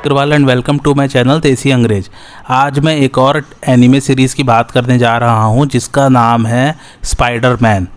Agarwal and welcome to my channel Desi Angrez. आज मैं एक और एनिमे सीरीज़ की बात करने जा रहा हूं जिसका नाम है स्पाइडरमैन।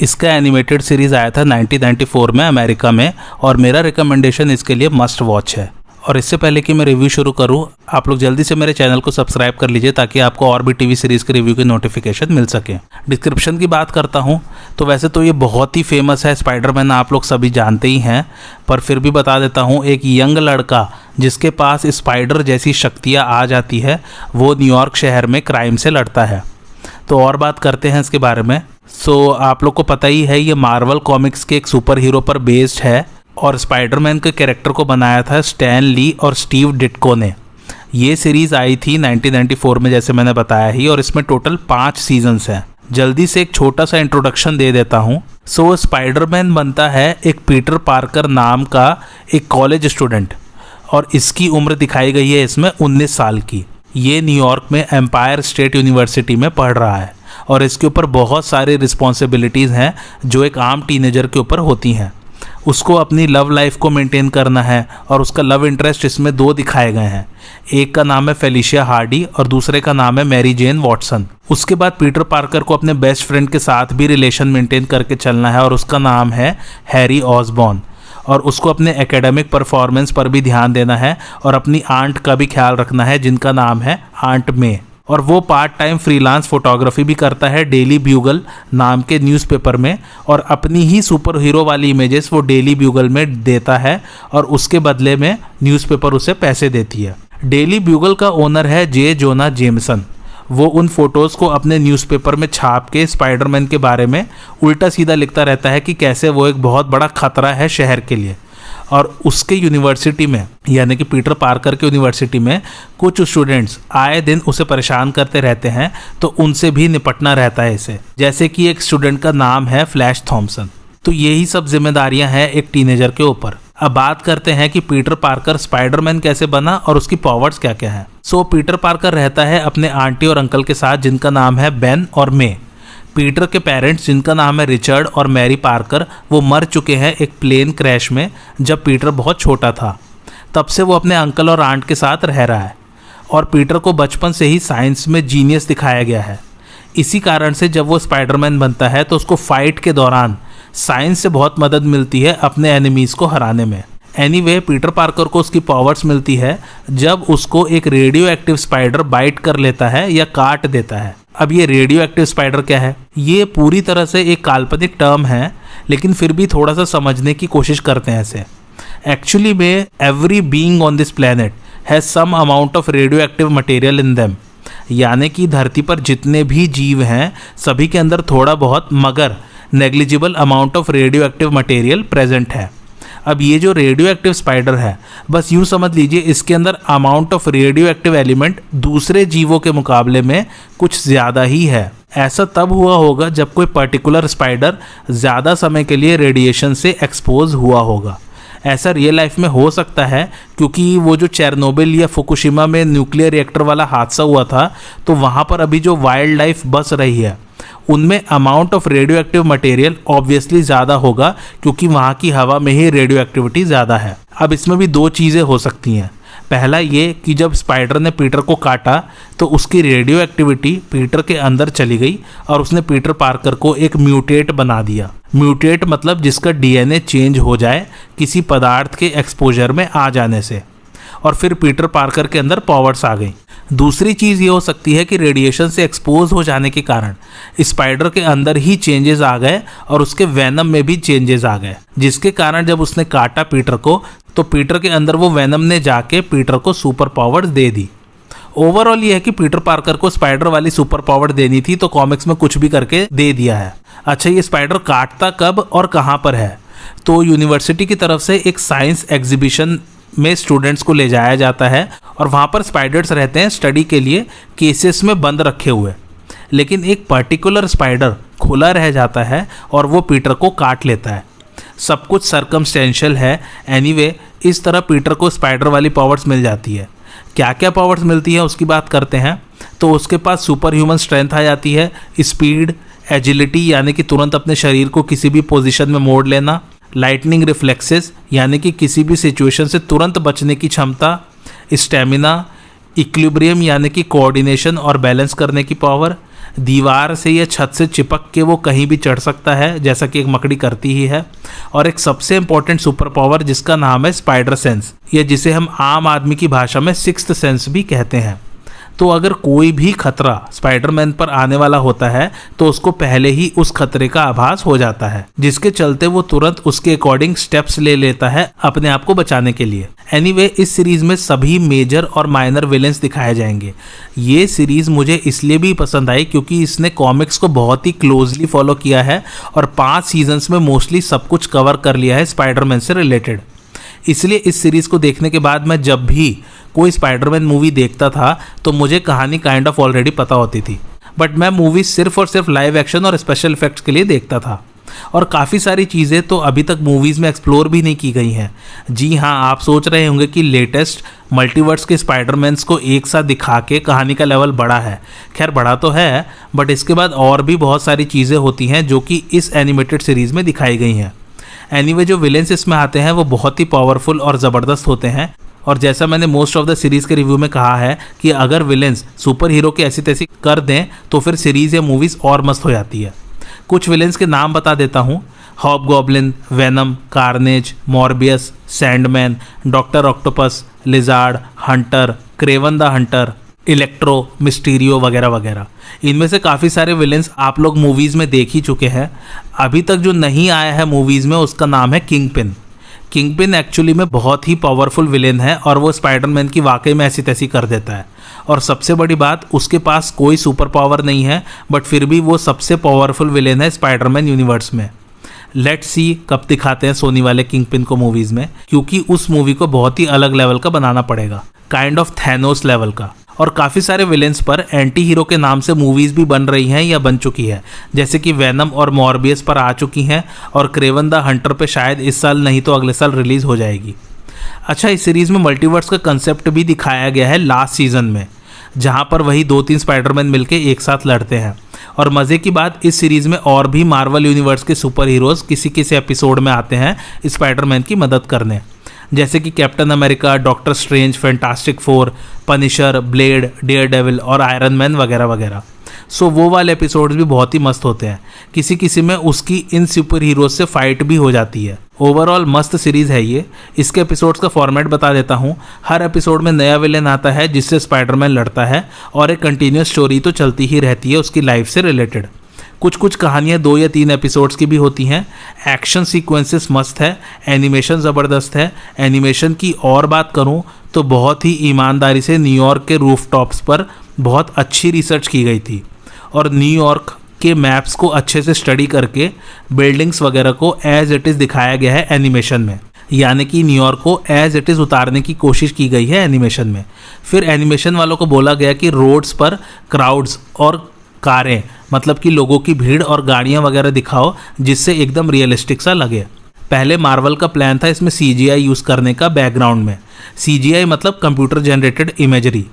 इसका एनिमेटेड सीरीज़ आया था 1994 में अमेरिका में और मेरा रिकमेंडेशन इसके लिए मस्ट वॉच है। और इससे पहले कि मैं रिव्यू शुरू करूं, आप लोग जल्दी से मेरे चैनल को सब्सक्राइब कर लीजिए ताकि आपको और भी टीवी सीरीज़ के रिव्यू की नोटिफिकेशन मिल सके। डिस्क्रिप्शन की बात करता हूं तो वैसे तो ये बहुत ही फेमस है, स्पाइडरमैन आप लोग सभी जानते ही हैं, पर फिर भी बता देता हूं। एक यंग लड़का जिसके पास स्पाइडर जैसी शक्तियाँ आ जाती है, वो न्यूयॉर्क शहर में क्राइम से लड़ता है। तो और बात करते हैं इसके बारे में। आप लोग को पता ही है, ये मार्वल कॉमिक्स के एक सुपर हीरो पर बेस्ड है और स्पाइडरमैन के कैरेक्टर को बनाया था स्टैन ली और स्टीव डिट्को ने। ये सीरीज़ आई थी 1994 में, जैसे मैंने बताया ही, और इसमें टोटल 5 सीजन्स हैं। जल्दी से एक छोटा सा इंट्रोडक्शन दे देता हूँ। स्पाइडरमैन बनता है एक पीटर पार्कर नाम का एक कॉलेज स्टूडेंट और इसकी उम्र दिखाई गई है इसमें 19 साल की। ये न्यूयॉर्क में एम्पायर स्टेट यूनिवर्सिटी में पढ़ रहा है और इसके ऊपर बहुत सारी रिस्पॉन्सिबिलिटीज़ हैं जो एक आम टीनेजर के ऊपर होती हैं। उसको अपनी लव लाइफ को मेंटेन करना है और उसका लव इंटरेस्ट इसमें 2 दिखाए गए हैं। एक का नाम है फेलिशिया हार्डी और दूसरे का नाम है मैरी जेन वॉटसन। उसके बाद पीटर पार्कर को अपने बेस्ट फ्रेंड के साथ भी रिलेशन मेंटेन करके चलना है और उसका नाम है हैरी ऑसबॉर्न। और उसको अपने एकेडमिक परफॉर्मेंस पर भी ध्यान देना है और अपनी आंट का भी ख्याल रखना है जिनका नाम है आंट मे। और वो पार्ट टाइम फ्रीलांस फोटोग्राफी भी करता है डेली ब्यूगल नाम के न्यूज़पेपर में और अपनी ही सुपर हीरो वाली इमेजेस वो डेली ब्यूगल में देता है और उसके बदले में न्यूज़पेपर उसे पैसे देती है। डेली ब्यूगल का ओनर है जे जोना जेमसन। वो उन फोटोज़ को अपने न्यूज़पेपर में छाप के स्पाइडरमैन के बारे में उल्टा सीधा लिखता रहता है कि कैसे वो एक बहुत बड़ा खतरा है शहर के लिए। और उसके यूनिवर्सिटी में, यानी कि पीटर पार्कर के यूनिवर्सिटी में, कुछ स्टूडेंट्स आए दिन उसे परेशान करते रहते हैं, तो उनसे भी निपटना रहता है इसे। जैसे कि एक स्टूडेंट का नाम है फ्लैश थॉम्सन। तो यही सब जिम्मेदारियां हैं एक टीनेजर के ऊपर। अब बात करते हैं कि पीटर पार्कर स्पाइडरमैन कैसे बना और उसकी पावर्स क्या क्या हैं। पीटर पार्कर रहता है अपने आंटी और अंकल के साथ जिनका नाम है बेन और मे। पीटर के पेरेंट्स जिनका नाम है रिचर्ड और मैरी पार्कर, वो मर चुके हैं एक प्लेन क्रैश में जब पीटर बहुत छोटा था। तब से वो अपने अंकल और आंट के साथ रह रहा है और पीटर को बचपन से ही साइंस में जीनियस दिखाया गया है। इसी कारण से जब वो स्पाइडरमैन बनता है तो उसको फाइट के दौरान साइंस से बहुत मदद मिलती है अपने एनिमीज़ को हराने में। एनीवे, पीटर पार्कर को उसकी पावर्स मिलती है जब उसको एक रेडियो एक्टिव स्पाइडर बाइट कर लेता है या काट देता है। अब ये रेडियो एक्टिव स्पाइडर क्या है? ये पूरी तरह से एक काल्पनिक टर्म है, लेकिन फिर भी थोड़ा सा समझने की कोशिश करते हैं इसे। एक्चुअली में every being on this planet has some amount of radioactive material in them. यानी कि धरती पर जितने भी जीव हैं सभी के अंदर थोड़ा बहुत मगर negligible amount of radioactive material present है। अब ये जो रेडियो एक्टिव स्पाइडर है, बस यूँ समझ लीजिए इसके अंदर amount of radio active element दूसरे जीवों के मुकाबले में कुछ ज़्यादा ही है। ऐसा तब हुआ होगा जब कोई पर्टिकुलर स्पाइडर ज़्यादा समय के लिए रेडिएशन से एक्सपोज हुआ होगा। ऐसा रियल लाइफ में हो सकता है क्योंकि वो जो चेरनोबिल या फुकुशिमा में न्यूक्लियर रिएक्टर वाला हादसा हुआ था, तो वहाँ पर अभी जो वाइल्ड लाइफ बस रही है उनमें amount of radioactive material obviously ज़्यादा होगा क्योंकि वहाँ की हवा में ही रेडियो एक्टिविटी ज़्यादा है। अब इसमें भी 2 चीज़ें हो सकती हैं। पहला ये कि जब स्पाइडर ने पीटर को काटा तो उसकी रेडियो एक्टिविटी पीटर के अंदर चली गई और उसने पीटर पार्कर को एक म्यूटेट बना दिया। म्यूटेट मतलब जिसका डीएनए चेंज हो जाए किसी पदार्थ के एक्सपोजर में आ जाने से, और फिर पीटर पार्कर के अंदर पावर्स आ गई। दूसरी चीज़ ये हो सकती है कि रेडिएशन से एक्सपोज हो जाने के कारण स्पाइडर के अंदर ही चेंजेस आ गए और उसके वेनम में भी चेंजेस आ गए, जिसके कारण जब उसने काटा पीटर को तो पीटर के अंदर वो वेनम ने जाके पीटर को सुपर पावर्स दे दी। ओवरऑल ये है कि पीटर पार्कर को स्पाइडर वाली सुपर पावर देनी थी तो कॉमिक्स में कुछ भी करके दे दिया है। अच्छा, ये स्पाइडर काटता कब और कहाँ पर है? तो यूनिवर्सिटी की तरफ से एक साइंस एग्जीबिशन में स्टूडेंट्स को ले जाया जाता है और वहाँ पर स्पाइडर्स रहते हैं स्टडी के लिए केसेस में बंद रखे हुए, लेकिन एक पर्टिकुलर स्पाइडर खुला रह जाता है और वो पीटर को काट लेता है। सब कुछ सर्कमस्टेंशियल है। एनीवे, इस तरह पीटर को स्पाइडर वाली पावर्स मिल जाती है। क्या क्या पावर्स मिलती है उसकी बात करते हैं। तो उसके पास सुपर ह्यूमन स्ट्रेंथ आ जाती है, स्पीड, एजिलिटी यानी कि तुरंत अपने शरीर को किसी भी पोजीशन में मोड़ लेना, लाइटनिंग रिफ्लेक्सेस यानी कि किसी भी सिचुएशन से तुरंत बचने की क्षमता, स्टेमिना, इक्विलिब्रियम यानी कि कोऑर्डिनेशन और बैलेंस करने की पावर, दीवार से या छत से चिपक के वो कहीं भी चढ़ सकता है जैसा कि एक मकड़ी करती ही है, और एक सबसे इंपॉर्टेंट सुपर पावर जिसका नाम है स्पाइडर सेंस, या जिसे हम आम आदमी की भाषा में सिक्स्थ सेंस भी कहते हैं। तो अगर कोई भी खतरा स्पाइडरमैन पर आने वाला होता है तो उसको पहले ही उस खतरे का आभास हो जाता है, जिसके चलते वो तुरंत उसके अकॉर्डिंग स्टेप्स ले लेता है अपने आप को बचाने के लिए। एनीवे, इस सीरीज में सभी मेजर और माइनर विलेंस दिखाए जाएंगे। ये सीरीज मुझे इसलिए भी पसंद आई क्योंकि इसने कॉमिक्स को बहुत ही क्लोजली फॉलो किया है और 5 सीजन्स में मोस्टली सब कुछ कवर कर लिया है स्पाइडरमैन से रिलेटेड। इसलिए इस सीरीज़ को देखने के बाद मैं जब भी कोई स्पाइडरमैन मूवी देखता था तो मुझे कहानी काइंड ऑफ ऑलरेडी पता होती थी, बट मैं मूवी सिर्फ और सिर्फ लाइव एक्शन और स्पेशल इफेक्ट्स के लिए देखता था, और काफ़ी सारी चीज़ें तो अभी तक मूवीज़ में एक्सप्लोर भी नहीं की गई हैं। जी हाँ, आप सोच रहे होंगे कि लेटेस्ट मल्टीवर्स के स्पाइडरमैन्स को एक साथ दिखा के कहानी का लेवल बढ़ा है। खैर, बढ़ा तो है, बट इसके बाद और भी बहुत सारी चीज़ें होती हैं जो कि इस एनिमेटेड सीरीज़ में दिखाई गई हैं। एनीवे, जो विलेंस इसमें आते हैं वो बहुत ही पावरफुल और ज़बरदस्त होते हैं, और जैसा मैंने मोस्ट ऑफ द सीरीज़ के रिव्यू में कहा है कि अगर विलेंस सुपर हीरो के ऐसी तैसी कर दें तो फिर सीरीज़ या मूवीज़ और मस्त हो जाती है। कुछ विलेंस के नाम बता देता हूँ: Hobgoblin, Venom, Carnage, Morbius, Sandman, Doctor Octopus, Lizard, Hunter, Kraven the Hunter, Electro, Mysterio वगैरह वगैरह। इनमें से काफ़ी सारे विलेंस आप लोग मूवीज़ में देख ही चुके हैं। अभी तक जो नहीं आया है मूवीज़ में उसका नाम है किंगपिन। किंगपिन एक्चुअली में बहुत ही पावरफुल विलेन है और वो स्पाइडरमैन की वाकई में ऐसी तैसी कर देता है। और सबसे बड़ी बात, उसके पास कोई सुपर पावर नहीं है, बट फिर भी वो सबसे पावरफुल विलेन है स्पाइडरमैन यूनिवर्स में। लेट्स सी कब दिखाते हैं सोनी वाले किंगपिन को मूवीज़ में, क्योंकि उस मूवी को बहुत ही अलग लेवल का बनाना पड़ेगा, काइंड ऑफ थैनोस लेवल का। और काफ़ी सारे विलेंस पर एंटी हीरो के नाम से मूवीज़ भी बन रही हैं या बन चुकी है, जैसे कि वेनम और मॉर्बियस पर आ चुकी हैं, और क्रेवन द हंटर पे शायद इस साल नहीं तो अगले साल रिलीज़ हो जाएगी। अच्छा, इस सीरीज़ में मल्टीवर्स का कंसेप्ट भी दिखाया गया है लास्ट सीजन में, जहाँ पर वही 2-3 स्पाइडरमैन मिलके एक साथ लड़ते हैं। और मज़े की बात, इस सीरीज़ में और भी मार्वल यूनिवर्स के सुपर हीरोज़ किसी किसी एपिसोड में आते हैं स्पाइडरमैन की मदद करने, जैसे कि Captain America, Doctor Strange, Fantastic Four, Punisher, Blade, Daredevil और आयरन मैन वगैरह वगैरह। सो वो वाले एपिसोड्स भी बहुत ही मस्त होते हैं। किसी किसी में उसकी इन सुपर हीरोज से फाइट भी हो जाती है। ओवरऑल मस्त सीरीज़ है ये। इसके एपिसोड्स का फॉर्मेट बता देता हूँ। हर एपिसोड में नया विलेन आता है जिससे स्पाइडरमैन लड़ता है, और एक कंटिन्यूस स्टोरी तो चलती ही रहती है उसकी लाइफ से रिलेटेड। कुछ कुछ कहानियाँ 2 या 3 एपिसोड्स की भी होती हैं। एक्शन सीक्वेंसेस मस्त है, एनिमेशन ज़बरदस्त है। एनिमेशन की और बात करूँ तो बहुत ही ईमानदारी से न्यूयॉर्क के रूफटॉप्स पर बहुत अच्छी रिसर्च की गई थी, और न्यूयॉर्क के मैप्स को अच्छे से स्टडी करके बिल्डिंग्स वगैरह को एज इट इज़ दिखाया गया है एनिमेशन में, यानी कि न्यूयॉर्क को एज इट इज़ उतारने की कोशिश की गई है एनिमेशन में। फिर एनिमेशन वालों को बोला गया कि रोड्स पर क्राउड्स और कारें, मतलब कि लोगों की भीड़ और गाड़ियाँ वगैरह दिखाओ जिससे एकदम रियलिस्टिक सा लगे। पहले मार्वल का प्लान था इसमें CGI यूज़ करने का बैकग्राउंड में। CGI मतलब computer generated imagery.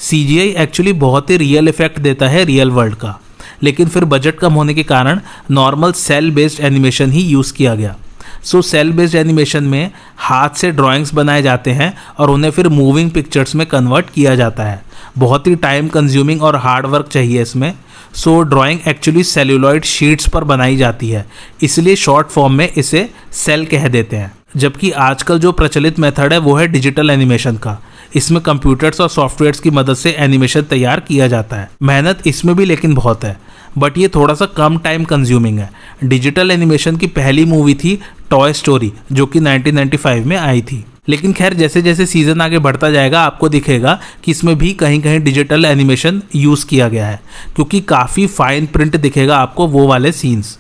CGI actually बहुत ही रियल इफेक्ट देता है रियल वर्ल्ड का, लेकिन फिर बजट कम होने के कारण नॉर्मल सेल बेस्ड एनिमेशन ही यूज़ किया गया। सो सेल बेस्ड एनिमेशन में हाथ से ड्राइंग्स बनाए जाते हैं और उन्हें फिर मूविंग पिक्चर्स में कन्वर्ट किया जाता है। बहुत ही टाइम कंज्यूमिंग और हार्ड वर्क चाहिए इसमें। सो ड्राइंग एक्चुअली सेल्यूलॉइड शीट्स पर बनाई जाती है, इसलिए शॉर्ट फॉर्म में इसे सेल कह देते हैं। जबकि आजकल जो प्रचलित मेथड है वो है डिजिटल एनिमेशन का। इसमें कंप्यूटर्स और सॉफ्टवेयर्स की मदद से एनिमेशन तैयार किया जाता है। मेहनत इसमें भी लेकिन बहुत है, बट ये थोड़ा सा कम टाइम कंज्यूमिंग है। डिजिटल एनिमेशन की पहली मूवी थी टॉय स्टोरी, जो कि 1995 में आई थी। लेकिन खैर, जैसे जैसे सीज़न आगे बढ़ता जाएगा आपको दिखेगा कि इसमें भी कहीं कहीं डिजिटल एनिमेशन यूज़ किया गया है, क्योंकि काफ़ी फाइन प्रिंट दिखेगा आपको वो वाले सीन्स।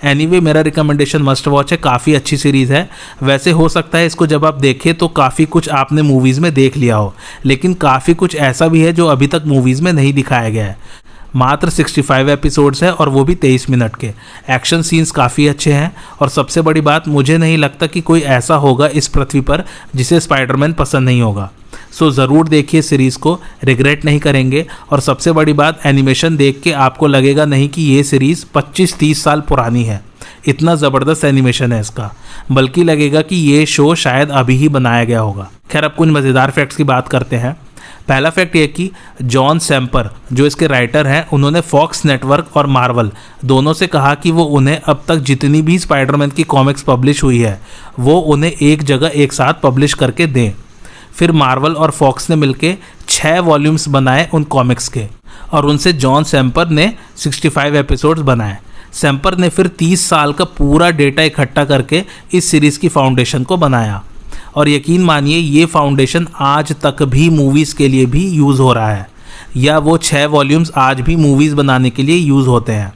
एनीवे, मेरा रिकमेंडेशन मस्ट वॉच है, काफ़ी अच्छी सीरीज़ है। वैसे हो सकता है इसको जब आप देखें तो काफ़ी कुछ आपने मूवीज़ में देख लिया हो, लेकिन काफ़ी कुछ ऐसा भी है जो अभी तक मूवीज़ में नहीं दिखाया गया है। मात्र 65 एपिसोड्स है और वो भी 23 मिनट के। एक्शन सीन्स काफ़ी अच्छे हैं, और सबसे बड़ी बात, मुझे नहीं लगता कि कोई ऐसा होगा इस पृथ्वी पर जिसे स्पाइडरमैन पसंद नहीं होगा। सो ज़रूर देखिए सीरीज़ को, रिग्रेट नहीं करेंगे। और सबसे बड़ी बात, एनिमेशन देख के आपको लगेगा नहीं कि ये सीरीज़ 25-30 साल पुरानी है। इतना ज़बरदस्त एनिमेशन है इसका, बल्कि लगेगा कि ये शो शायद अभी ही बनाया गया होगा। खैर, अब कुछ मज़ेदार फैक्ट्स की बात करते हैं। पहला फैक्ट ये कि जॉन सैम्पर जो इसके राइटर हैं, उन्होंने फॉक्स नेटवर्क और मार्वल दोनों से कहा कि वो उन्हें अब तक जितनी भी स्पाइडरमैन की कॉमिक्स पब्लिश हुई है वो उन्हें एक जगह एक साथ पब्लिश करके दें। फिर मार्वल और फॉक्स ने मिलके 6 वॉल्यूम्स बनाए उन कॉमिक्स के, और उनसे जॉन सैम्पर ने 65 एपिसोड्स बनाए। सैम्पर ने फिर 30 साल का पूरा डेटा इकट्ठा करके इस सीरीज़ की फाउंडेशन को बनाया, और यकीन मानिए ये फाउंडेशन आज तक भी मूवीज़ के लिए भी यूज़ हो रहा है, या वो 6 वॉल्यूम्स आज भी मूवीज़ बनाने के लिए यूज़ होते हैं।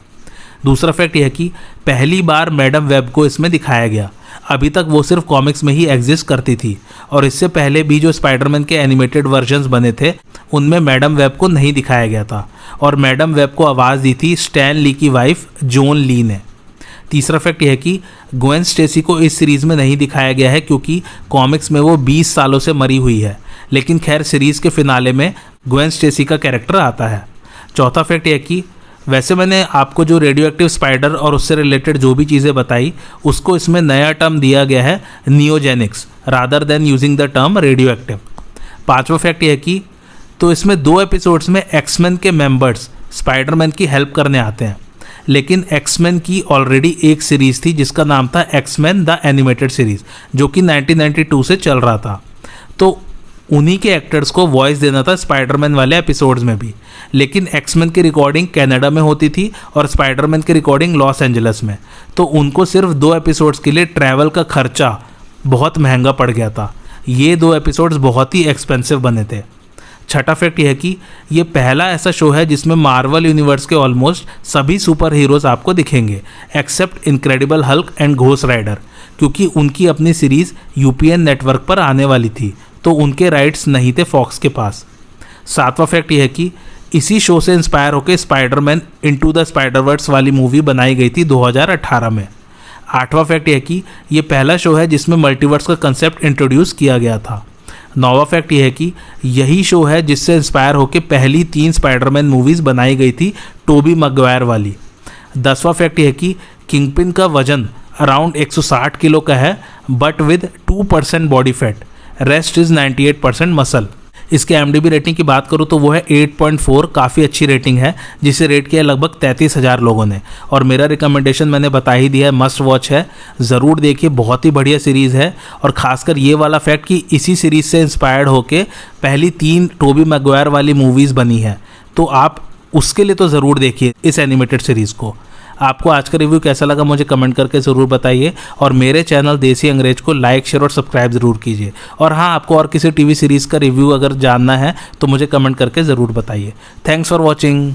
दूसरा फैक्ट यह कि पहली बार मैडम वेब को इसमें दिखाया गया। अभी तक वो सिर्फ कॉमिक्स में ही एग्जिस्ट करती थी, और इससे पहले भी जो स्पाइडरमैन के एनिमेटेड वर्जन्स बने थे उनमें मैडम वेब को नहीं दिखाया गया था, और मैडम वेब को आवाज़ दी थी स्टैन ली की वाइफ जॉन ली ने। तीसरा फैक्ट यह है कि ग्वेन स्टेसी को इस सीरीज़ में नहीं दिखाया गया है क्योंकि कॉमिक्स में वो 20 सालों से मरी हुई है, लेकिन खैर सीरीज़ के फिनाले में ग्वेन स्टेसी का कैरेक्टर आता है। चौथा फैक्ट यह कि वैसे मैंने आपको जो रेडियो एक्टिव स्पाइडर और उससे रिलेटेड जो भी चीज़ें बताई उसको इसमें नया टर्म दिया गया है neogenics rather than using the term radio active. पाँचवा फैक्ट यह है कि तो इसमें 2 एपिसोड्स में एक्समैन के मेंबर्स स्पाइडरमैन की हेल्प करने आते हैं, लेकिन एक्समैन की ऑलरेडी एक सीरीज़ थी जिसका नाम था एक्समैन द एनिमेटेड सीरीज़, जो कि 1992 से चल रहा था। तो उन्हीं के एक्टर्स को वॉइस देना था स्पाइडरमैन वाले एपिसोड्स में भी, लेकिन एक्समैन की रिकॉर्डिंग कनाडा में होती थी और स्पाइडरमैन की रिकॉर्डिंग लॉस एंजलिस में, तो उनको सिर्फ 2 एपिसोड्स के लिए ट्रैवल का खर्चा बहुत महंगा पड़ गया था। ये 2 एपिसोड्स बहुत ही एक्सपेंसिव बने थे। छठा फैक्ट यह है कि ये पहला ऐसा शो है जिसमें मार्वल यूनिवर्स के ऑलमोस्ट सभी सुपर हीरोज़ आपको दिखेंगे except Incredible Hulk and Ghost Rider, क्योंकि उनकी अपनी सीरीज़ यूपीएन नेटवर्क पर आने वाली थी, तो उनके राइट्स नहीं थे फॉक्स के पास। सातवां फैक्ट यह है कि इसी शो से इंस्पायर होकर स्पाइडरमैन इनटू द स्पाइडरवर्स वाली मूवी बनाई गई थी 2018 में। आठवां फैक्ट यह है कि ये पहला शो है जिसमें मल्टीवर्स का कंसेप्ट इंट्रोड्यूस किया गया था। नौवां फैक्ट यह है कि यही शो है जिससे इंस्पायर होकर पहली 3 स्पाइडरमैन मूवीज़ बनाई गई थी टोबी मैगवायर वाली। 10वां फैक्ट यह है कि किंगपिन का वजन अराउंड 160 किलो का है but with 2% body fat, rest is 98% muscle. इसके IMDb रेटिंग की बात करूँ तो वो है 8.4, काफ़ी अच्छी रेटिंग है, जिसे रेट किया लगभग 33,000 लोगों ने। और मेरा रिकमेंडेशन मैंने बता ही दिया है, मस्ट वॉच है, ज़रूर देखिए, बहुत ही बढ़िया सीरीज़ है। और ख़ासकर ये वाला फैक्ट कि इसी सीरीज़ से इंस्पायर्ड होके पहली 3 टोबी मैगवायर वाली मूवीज़ बनी है, तो आप उसके लिए तो ज़रूर देखिए इस एनिमेटेड सीरीज़ को। आपको आज का रिव्यू कैसा लगा मुझे कमेंट करके ज़रूर बताइए, और मेरे चैनल देसी अंग्रेज को लाइक शेयर और सब्सक्राइब ज़रूर कीजिए। और हाँ, आपको और किसी टीवी सीरीज़ का रिव्यू अगर जानना है तो मुझे कमेंट करके ज़रूर बताइए। Thanks for watching.